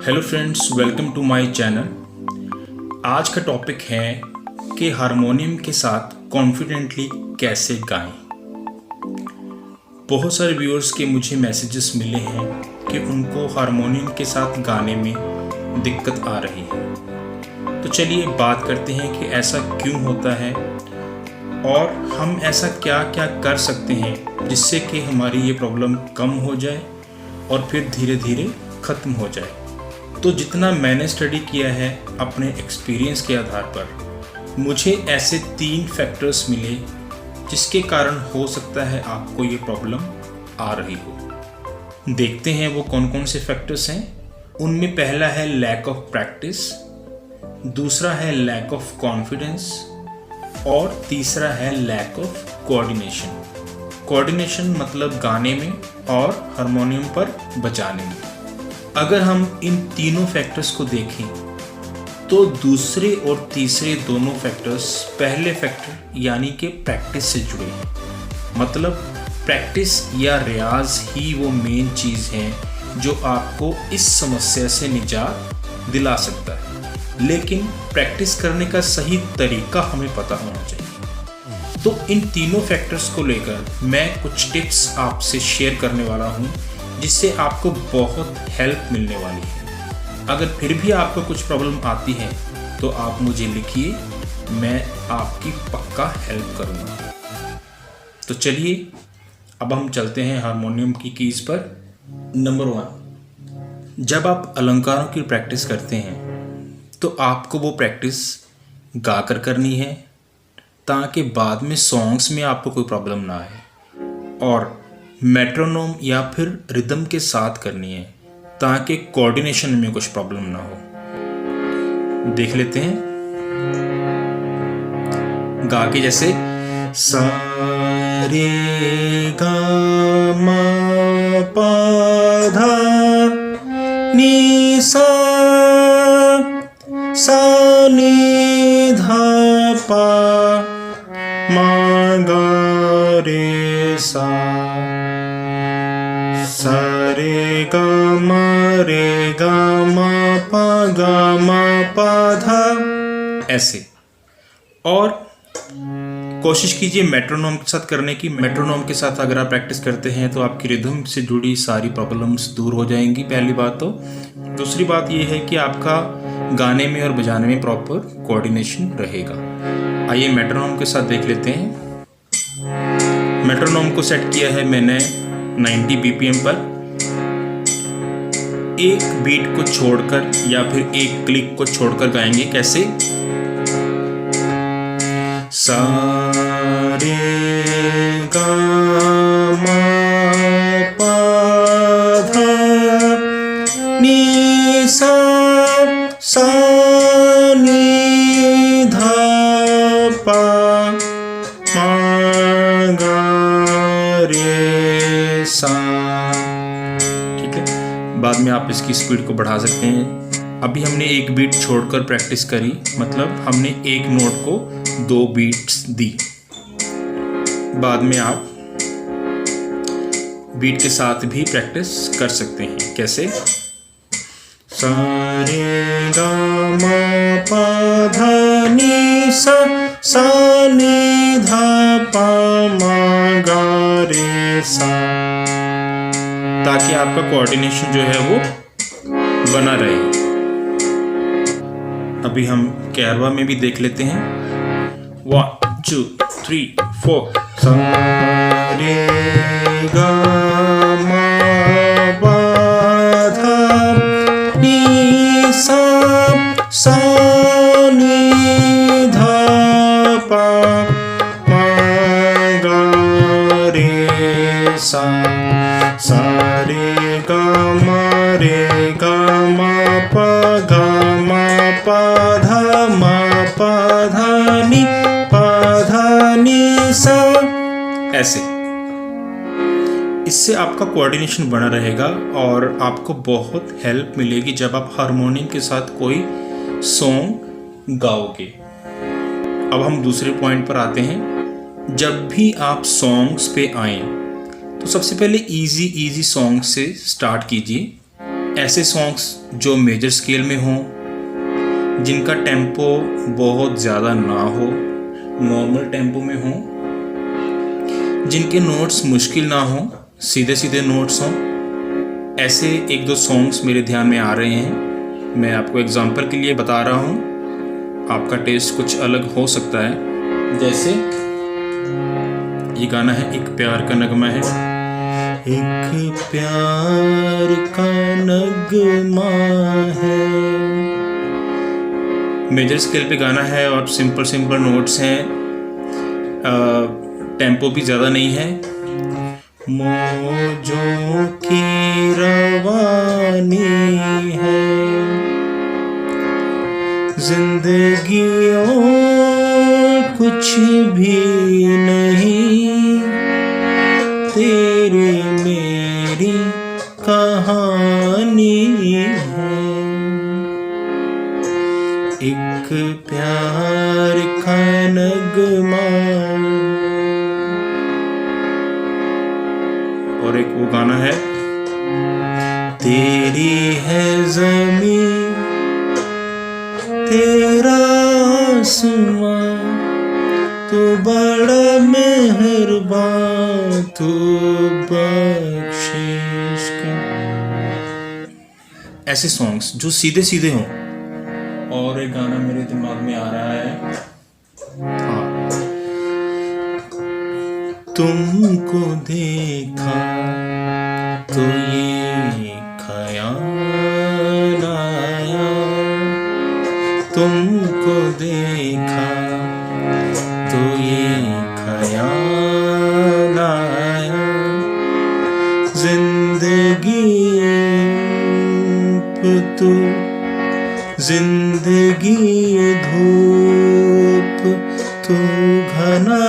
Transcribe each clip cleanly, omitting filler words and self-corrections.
Hello friends, welcome to my channel. आज का topic है कि हारमोनियम के साथ कॉन्फिडेंटली कैसे गाएं। बहुत सारे व्यूअर्स के मुझे मैसेजेस मिले हैं कि उनको हारमोनियम के साथ गाने में दिक्कत आ रही है। तो चलिए बात करते हैं कि ऐसा क्यों होता है और हम ऐसा क्या क्या कर सकते हैं जिससे कि हमारी ये प्रॉब्लम कम हो जाए और फिर धीरे धीरे ख़त्म हो जाए। तो जितना मैंने स्टडी किया है अपने एक्सपीरियंस के आधार पर, मुझे ऐसे 3 फैक्टर्स मिले जिसके कारण हो सकता है आपको ये प्रॉब्लम आ रही हो। देखते हैं वो कौन कौन से फैक्टर्स हैं। उनमें पहला है लैक ऑफ प्रैक्टिस, दूसरा है लैक ऑफ कॉन्फिडेंस और तीसरा है लैक ऑफ कोऑर्डिनेशन। कोऑर्डिनेशन मतलब गाने में और हारमोनियम पर बजाने में। अगर हम इन तीनों फैक्टर्स को देखें तो दूसरे और तीसरे दोनों फैक्टर्स पहले फैक्टर यानी कि प्रैक्टिस से जुड़े हैं। मतलब प्रैक्टिस या रियाज ही वो मेन चीज़ है जो आपको इस समस्या से निजात दिला सकता है, लेकिन प्रैक्टिस करने का सही तरीका हमें पता होना चाहिए। तो इन तीनों फैक्टर्स को लेकर मैं कुछ टिप्स आपसे शेयर करने वाला हूँ जिससे आपको बहुत हेल्प मिलने वाली है। अगर फिर भी आपको कुछ प्रॉब्लम आती है तो आप मुझे लिखिए, मैं आपकी पक्का हेल्प करूँगा। तो चलिए अब हम चलते हैं हारमोनियम की कीज़ पर। नंबर 1, जब आप अलंकारों की प्रैक्टिस करते हैं तो आपको वो प्रैक्टिस गा कर करनी है ताकि बाद में सॉन्ग्स में आपको कोई प्रॉब्लम ना आए, और मेट्रोनोम या फिर रिदम के साथ करनी है ताकि कोऑर्डिनेशन में कुछ प्रॉब्लम ना हो। देख लेते हैं गा के, जैसे सा रे गा मा पा धा नी सा नी धा पा मा गा रे सा रे गा मा पा धा, ऐसे। और कोशिश कीजिए मेट्रोनोम के साथ करने की। मेट्रोनोम के साथ अगर आप प्रैक्टिस करते हैं तो आपकी रिदम से जुड़ी सारी प्रॉब्लम्स दूर हो जाएंगी, पहली बात तो। दूसरी बात ये है कि आपका गाने में और बजाने में प्रॉपर कोऑर्डिनेशन रहेगा। आइए मेट्रोनोम के साथ देख लेते हैं। मेट्रोनोम को सेट किया है मैंने 90 BPM पर। एक बीट को छोड़कर या फिर एक क्लिक को छोड़कर गाएंगे। कैसे? सा रे गा मा पा धा नी सा नी धा पा मा गा रे सा। ठीक है, बाद में आप इसकी स्पीड को बढ़ा सकते हैं। अभी हमने एक बीट छोड़कर प्रैक्टिस करी, मतलब हमने एक नोट को 2 बीट्स दी। बाद में आप बीट के साथ भी प्रैक्टिस कर सकते हैं। कैसे? सा रे गा मा पा धा नी सा नी धा पा मा गा रे सा, ताकि आपका कोऑर्डिनेशन जो है वो बना रहे। अभी हम कैरवा में भी देख लेते हैं। 1 2 3 4। सा रे गा मा पा धा नी सा नी धा पा मा गा रे सा रे गा मा पा धा नी सा, ऐसे। इससे आपका कोऑर्डिनेशन बना रहेगा और आपको बहुत हेल्प मिलेगी जब आप हारमोनियम के साथ कोई सॉन्ग गाओगे। अब हम दूसरे पॉइंट पर आते हैं। जब भी आप सॉन्ग्स पे आएं तो सबसे पहले इजी सॉन्ग से स्टार्ट कीजिए। ऐसे सॉन्ग्स जो मेजर स्केल में हों, जिनका टेम्पो बहुत ज़्यादा ना हो, नॉर्मल टेम्पो में हो, जिनके नोट्स मुश्किल ना हो, सीधे सीधे नोट्स हों। ऐसे एक दो सॉन्ग्स मेरे ध्यान में आ रहे हैं। मैं आपको एग्जांपल के लिए बता रहा हूँ, आपका टेस्ट कुछ अलग हो सकता है। जैसे ये गाना है एक प्यार का नगमा है। एक प्यार का नगमा है, मेजर स्केल पे गाना है और सिंपल सिंपल नोट्स हैं, टेम्पो भी ज़्यादा नहीं है। मौजों की रवानी है, जिंदगी और कुछ भी नहीं, तेरी मेरी कहानी है। एक प्यार का नगमा। और एक वो गाना है, तेरी है ज़मीं तेरा आसमां, तू बड़ा मेहरबान, तू बख्शिश का। ऐसे सॉन्ग्स जो सीधे सीधे हों। और एक गाना मेरे दिमाग में आ रहा है, हाँ, तुमको देखा तो ये ख्याल आया, तुमको देखा तो ये ख्याल आया, जिंदगी तू जिंदगी धूप तू घना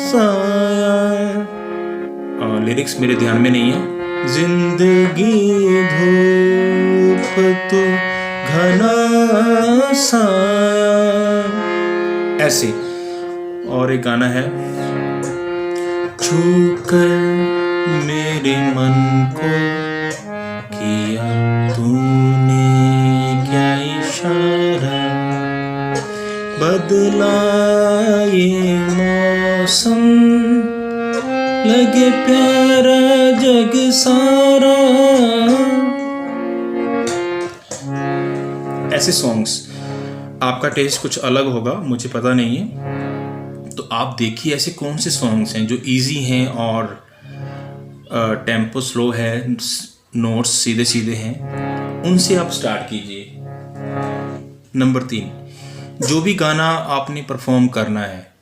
साया। लिरिक्स मेरे ध्यान में नहीं है। जिंदगी धूप तू घना साया, ऐसे। और एक गाना है, छूकर मेरे मन को किया तूने क्या इशारा, बदला ये मौसम, लगे प्यारा जग सारा। ऐसे सॉन्ग्स, आपका टेस्ट कुछ अलग होगा, मुझे पता नहीं है, तो आप देखिए ऐसे कौन से सॉन्ग्स हैं जो इजी हैं और टेम्पो स्लो है, नोट्स सीधे सीधे हैं, उनसे आप स्टार्ट कीजिए। नंबर 3, जो भी गाना आपने परफॉर्म करना है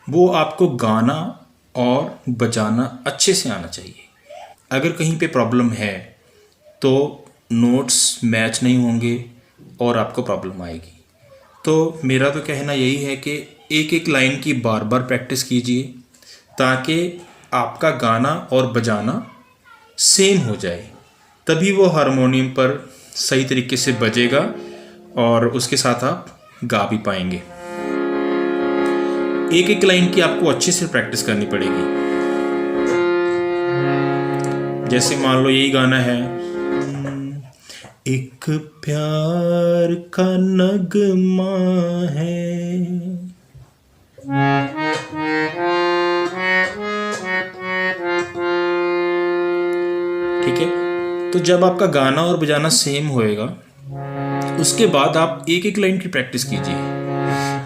वो आपको गाना और बजाना अच्छे से आना चाहिए। अगर कहीं पे प्रॉब्लम है तो नोट्स मैच नहीं होंगे और आपको प्रॉब्लम आएगी। तो मेरा तो कहना यही है कि एक एक लाइन की बार बार प्रैक्टिस कीजिए ताकि आपका गाना और बजाना सेम हो जाए, तभी वो हारमोनियम पर सही तरीके से बजेगा और उसके साथ आप गा भी पाएंगे। एक एक लाइन की आपको अच्छे से प्रैक्टिस करनी पड़ेगी। जैसे मान लो यही गाना है, एक प्यार का नगमा है, ठीक है। तो जब आपका गाना और बजाना सेम होएगा, उसके बाद आप एक एक लाइन की प्रैक्टिस कीजिए।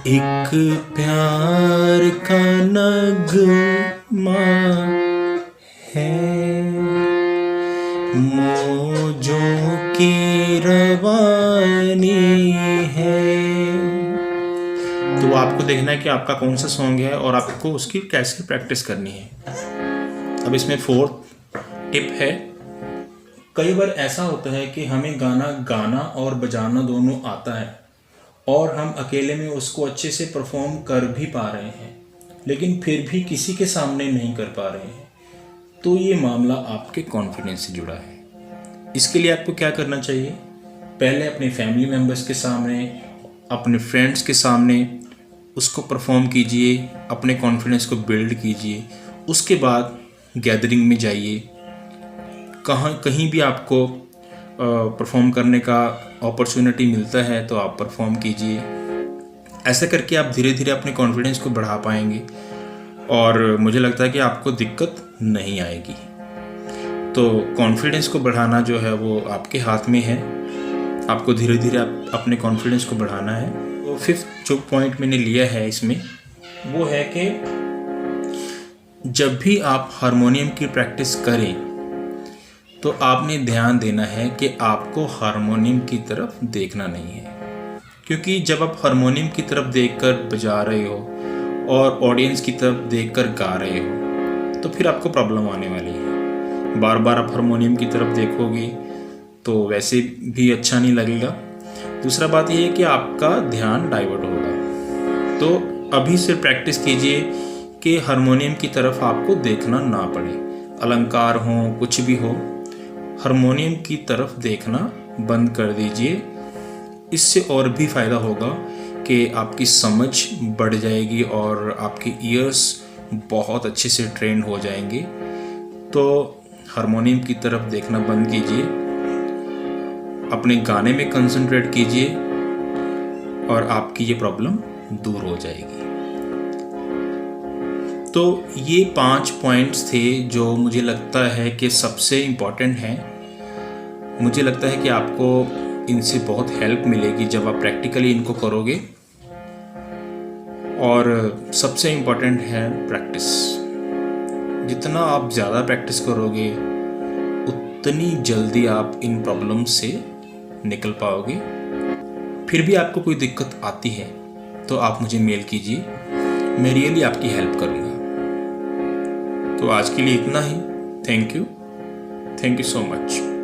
एक प्यार का नगमा है, मौजों की रवानी है। तो आपको देखना है कि आपका कौन सा सॉन्ग है और आपको उसकी कैसे प्रैक्टिस करनी है। अब इसमें 4th टिप है, कई बार ऐसा होता है कि हमें गाना और बजाना दोनों आता है और हम अकेले में उसको अच्छे से परफॉर्म कर भी पा रहे हैं, लेकिन फिर भी किसी के सामने नहीं कर पा रहे हैं। तो ये मामला आपके कॉन्फिडेंस से जुड़ा है। इसके लिए आपको क्या करना चाहिए, पहले अपने फैमिली मेम्बर्स के सामने, अपने फ्रेंड्स के सामने उसको परफॉर्म कीजिए, अपने कॉन्फिडेंस को बिल्ड कीजिए। उसके बाद गैदरिंग में जाइए, कहीं भी आपको परफॉर्म करने का अपॉर्चुनिटी मिलता है तो आप परफॉर्म कीजिए। ऐसा करके आप धीरे धीरे अपने कॉन्फिडेंस को बढ़ा पाएंगे और मुझे लगता है कि आपको दिक्कत नहीं आएगी। तो कॉन्फिडेंस को बढ़ाना जो है वो आपके हाथ में है, आपको धीरे धीरे अपने कॉन्फिडेंस को बढ़ाना है। तो फिफ्थ जो पॉइंट मैंने लिया है इसमें वो है कि जब भी आप हारमोनियम की प्रैक्टिस करें तो आपने ध्यान देना है कि आपको हारमोनियम की तरफ देखना नहीं है, क्योंकि जब आप हारमोनियम की तरफ देखकर बजा रहे हो और ऑडियंस की तरफ देखकर गा रहे हो तो फिर आपको प्रॉब्लम आने वाली है। बार बार आप हारमोनियम की तरफ देखोगे तो वैसे भी अच्छा नहीं लगेगा। दूसरा बात यह है कि आपका ध्यान डाइवर्ट होगा। तो अभी से प्रैक्टिस कीजिए कि हारमोनियम की तरफ आपको देखना ना पड़े, अलंकार हो कुछ भी हो, हारमोनियम की तरफ देखना बंद कर दीजिए। इससे और भी फ़ायदा होगा कि आपकी समझ बढ़ जाएगी और आपके ईयर्स बहुत अच्छे से ट्रेंड हो जाएंगे। तो हारमोनियम की तरफ देखना बंद कीजिए, अपने गाने में कंसंट्रेट कीजिए और आपकी ये प्रॉब्लम दूर हो जाएगी। तो ये 5 पॉइंट्स थे जो मुझे लगता है कि सबसे इम्पॉर्टेंट हैं। मुझे लगता है कि आपको इनसे बहुत हेल्प मिलेगी जब आप प्रैक्टिकली इनको करोगे। और सबसे इम्पॉर्टेंट है प्रैक्टिस। जितना आप ज़्यादा प्रैक्टिस करोगे उतनी जल्दी आप इन प्रॉब्लम्स से निकल पाओगे। फिर भी आपको कोई दिक्कत आती है तो आप मुझे मेल कीजिए, मैं रियली आपकी हेल्प करूँगा। तो आज के लिए इतना ही। Thank you so much.